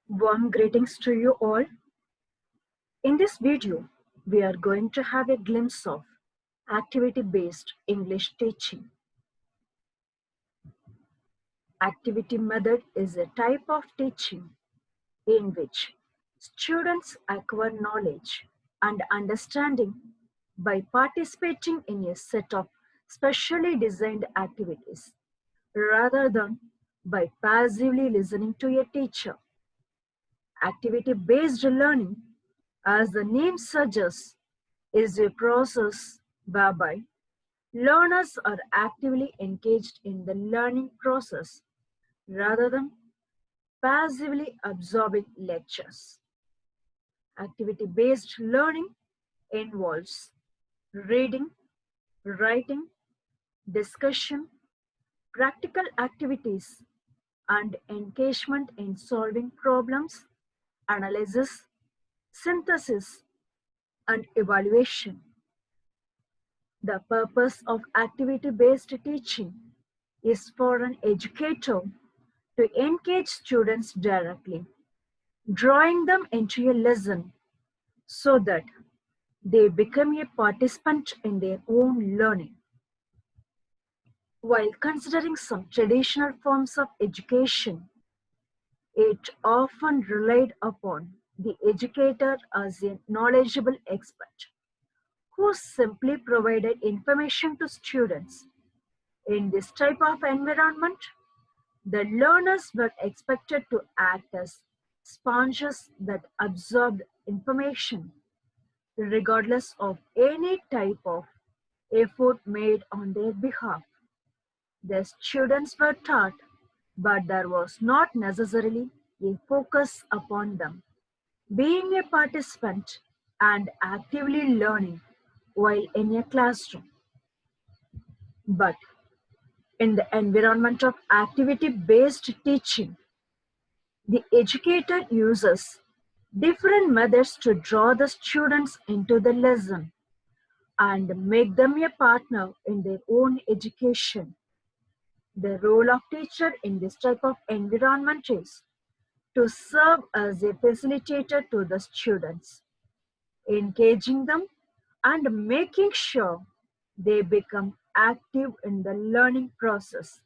Warm greetings to you all. In this video, we are going to have a glimpse of activity-based English teaching. Activity method is a type of teaching in which students acquire knowledge and understanding by participating in a set of specially designed activities rather than by passively listening to a teacher. Activity-based learning, as the name suggests, is a process whereby learners are actively engaged in the learning process rather than passively absorbing lectures. Activity-based learning involves reading, writing, discussion, practical activities, and engagement in solving problems, analysis, synthesis, and evaluation. The purpose of activity-based teaching is for an educator to engage students directly, drawing them into a lesson so that they become a participant in their own learning. While considering some traditional forms of education, it often relied upon the educator as a knowledgeable expert who simply provided information to students. In this type of environment, the learners were expected to act as sponges that absorbed information, regardless of any type of effort made on their behalf. The students were taught, but there was not necessarily a focus upon them. Being a participant and actively learning while in a classroom. But in the environment of activity-based teaching, the educator uses different methods to draw the students into the lesson and make them a partner in their own education. The role of teacher in this type of environment is to serve as a facilitator to the students, engaging them and making sure they become active in the learning process.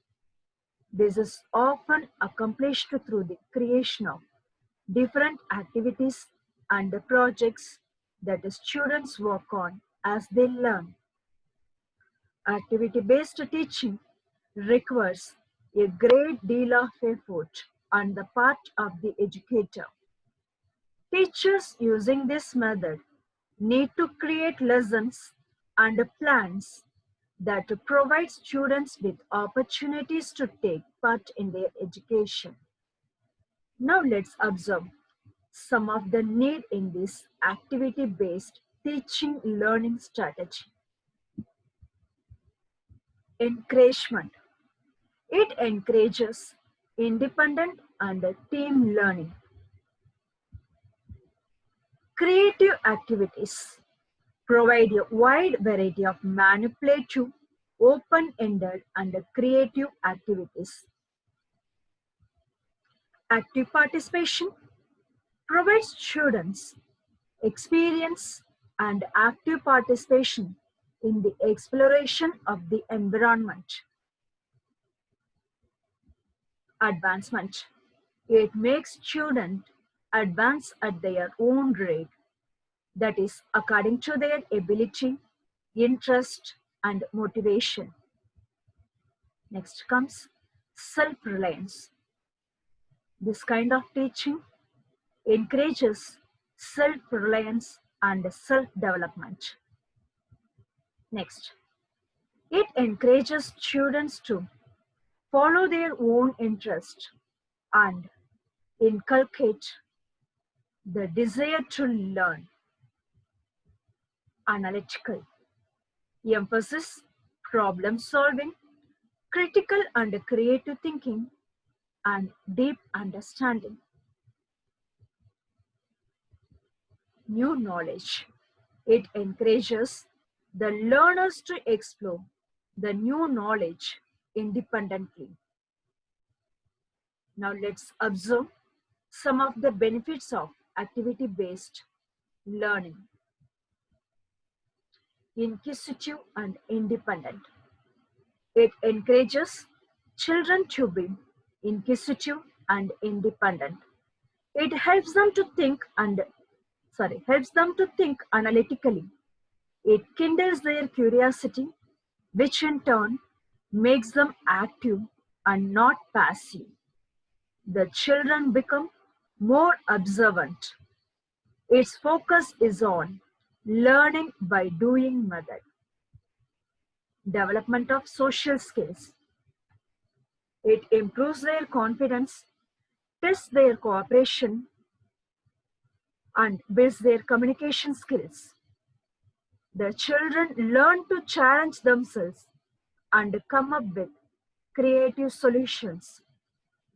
This is often accomplished through the creation of different activities and the projects that the students work on as they learn. Activity-based teaching requires a great deal of effort on the part of the educator. Teachers using this method need to create lessons and plans that provide students with opportunities to take part in their education. Now let's observe some of the need in this activity-based teaching learning strategy. Encouragement. It encourages independent and team learning. Creative activities provide a wide variety of manipulative, open-ended, and creative activities. Active participation provides students experience and active participation in the exploration of the environment. Advancement. It makes students advance at their own rate, that is, according to their ability, interest, and motivation. Next comes self-reliance. This kind of teaching encourages self-reliance and self-development. Next, it encourages students to follow their own interest and inculcate the desire to learn. Analytical. Emphasis, problem solving, critical and creative thinking, and deep understanding. New knowledge. It encourages the learners to explore the new knowledge independently. Now let's observe Some of the benefits of activity-based learning: inquisitive and independent. It encourages children to be inquisitive and independent. It helps them to think analytically. It kindles their curiosity, which in turn makes them active and not passive. The children become more observant. Its focus is on learning by doing method, development of social skills. It improves their confidence, tests their cooperation, and builds their communication skills. The children learn to challenge themselves and come up with creative solutions.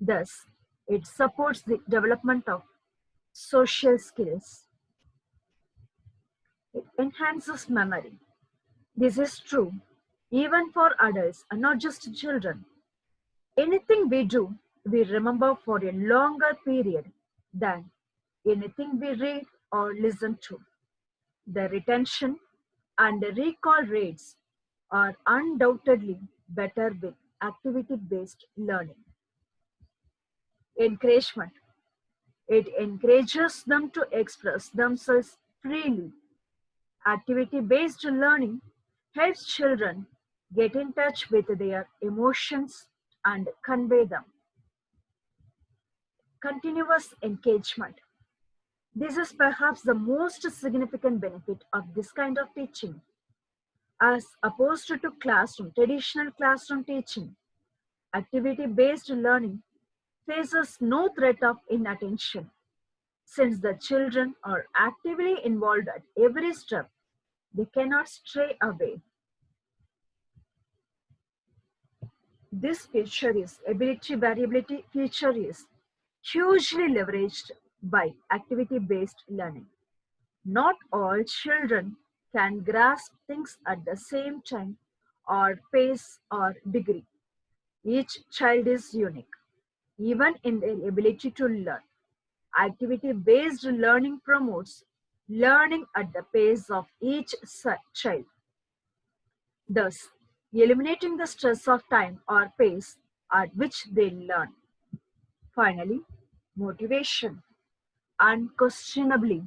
Thus, it supports the development of social skills. It enhances memory. This is true even for adults and not just children. Anything we do, we remember for a longer period than anything we read or listen to. The retention and the recall rates are undoubtedly better with activity-based learning. Encouragement. It encourages them to express themselves freely. Activity-based learning helps children get in touch with their emotions and convey them. Continuous engagement. This is perhaps the most significant benefit of this kind of teaching. As opposed to traditional classroom teaching, activity-based learning faces no threat of inattention. Since the children are actively involved at every step, they cannot stray away. This ability variability feature is hugely leveraged by activity-based learning. Not all children can grasp things at the same time or pace or degree. Each child is unique, even in their ability to learn. Activity-based learning promotes learning at the pace of each child, thus eliminating the stress of time or pace at which they learn. Finally, motivation. Unquestionably,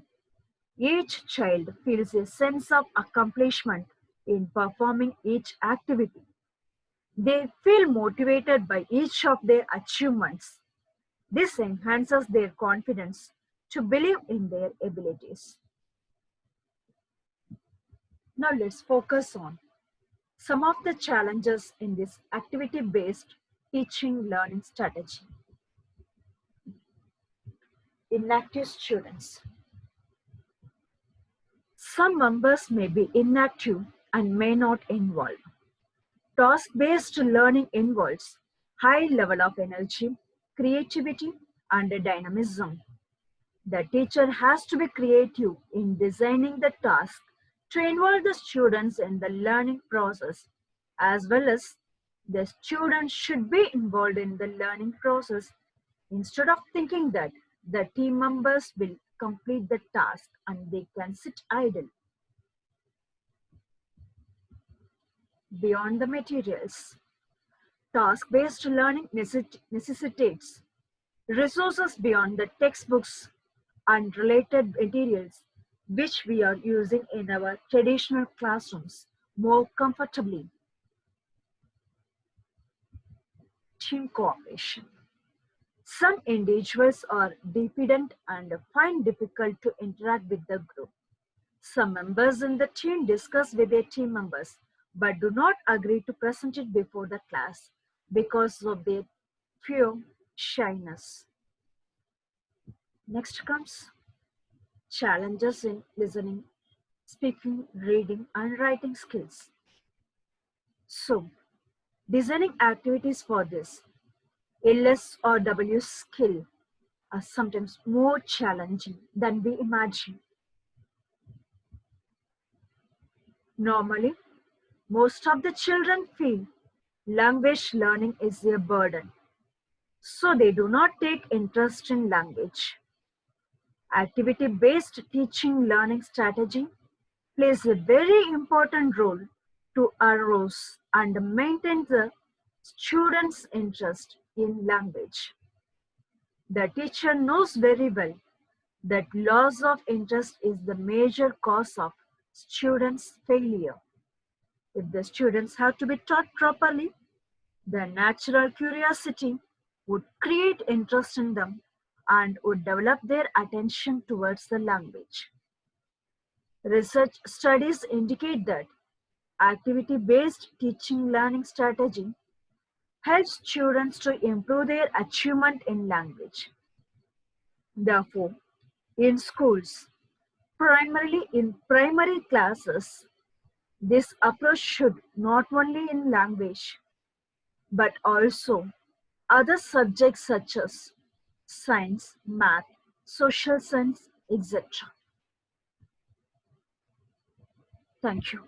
each child feels a sense of accomplishment in performing each activity. They feel motivated by each of their achievements. This enhances their confidence to believe in their abilities. Now let's focus on some of the challenges in this activity-based teaching learning strategy. Inactive students. Some members may be inactive and may not involve. Task-based learning involves high level of energy, creativity, and dynamism. The teacher has to be creative in designing the task to involve the students in the learning process, as well as the students should be involved in the learning process instead of thinking that the team members will complete the task and they can sit idle. Beyond the materials, task-based learning necessitates resources beyond the textbooks and related materials which we are using in our traditional classrooms more comfortably. Team cooperation. Some individuals are dependent and find difficult to interact with the group. Some members in the team discuss with their team members but do not agree to present it before the class because of their fear, shyness. Next comes challenges in listening, speaking, reading, and writing skills. So, designing activities for this LS or W skill are sometimes more challenging than we imagine. Normally, most of the children feel language learning is a burden. so they do not take interest in language. Activity-based teaching learning strategy plays a very important role to arouse and maintain the student's interest in language. The teacher knows very well that loss of interest is the major cause of students' failure. If the students have to be taught properly, their natural curiosity would create interest in them and would develop their attention towards the language. Research studies indicate that activity-based teaching learning strategy helps students to improve their achievement in language. Therefore, in schools, primarily in primary classes, this approach should not only in language but also other subjects such as science, math, social science, etc. Thank you.